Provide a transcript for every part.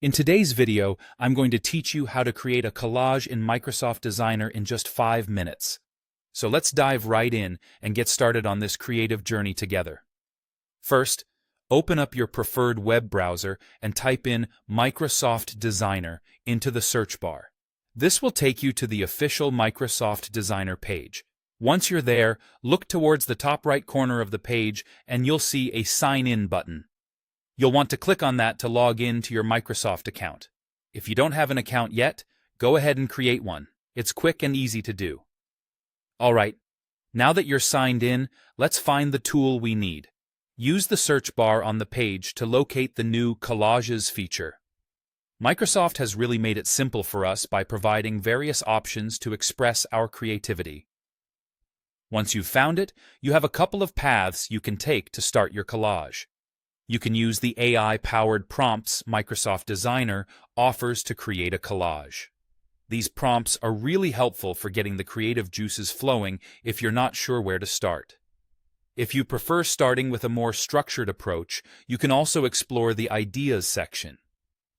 In today's video, I'm going to teach you how to create a collage in Microsoft Designer in just 5 minutes. So let's dive right in and get started on this creative journey together. First, open up your preferred web browser and type in Microsoft Designer into the search bar. This will take you to the official Microsoft Designer page. Once you're there, look towards the top right corner of the page and you'll see a Sign In button. You'll want to click on that to log in to your Microsoft account. If you don't have an account yet, go ahead and create one. It's quick and easy to do. Alright, now that you're signed in, let's find the tool we need. Use the search bar on the page to locate the new Collages feature. Microsoft has really made it simple for us by providing various options to express our creativity. Once you've found it, you have a couple of paths you can take to start your collage. You can use the AI-powered prompts Microsoft Designer offers to create a collage. These prompts are really helpful for getting the creative juices flowing if you're not sure where to start. If you prefer starting with a more structured approach, you can also explore the Ideas section.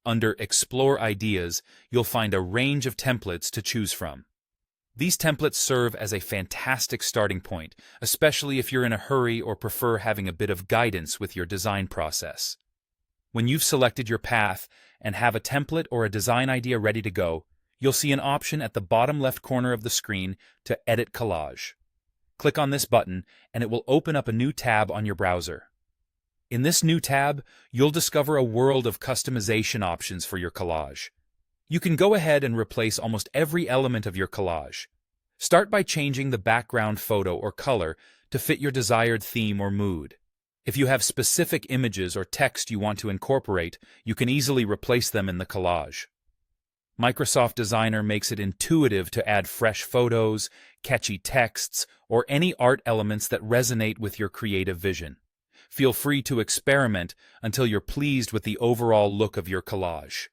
Under Explore Ideas, you'll find a range of templates to choose from. These templates serve as a fantastic starting point, especially if you're in a hurry or prefer having a bit of guidance with your design process. When you've selected your path and have a template or a design idea ready to go, you'll see an option at the bottom left corner of the screen to Edit Collage. Click on this button and it will open up a new tab on your browser. In this new tab, you'll discover a world of customization options for your collage. You can go ahead and replace almost every element of your collage. Start by changing the background photo or color to fit your desired theme or mood. If you have specific images or text you want to incorporate, you can easily replace them in the collage. Microsoft Designer makes it intuitive to add fresh photos, catchy texts, or any art elements that resonate with your creative vision. Feel free to experiment until you're pleased with the overall look of your collage.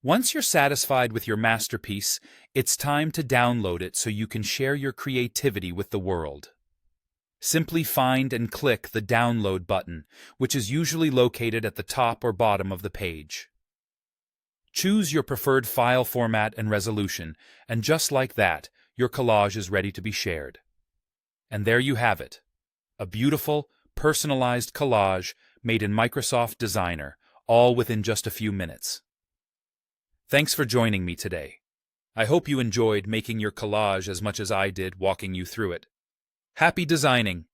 Once you're satisfied with your masterpiece, it's time to download it so you can share your creativity with the world. Simply find and click the Download button, which is usually located at the top or bottom of the page. Choose your preferred file format and resolution, and just like that, your collage is ready to be shared. And there you have it, a beautiful, personalized collage made in Microsoft Designer, all within just a few minutes. Thanks for joining me today. I hope you enjoyed making your collage as much as I did walking you through it. Happy designing!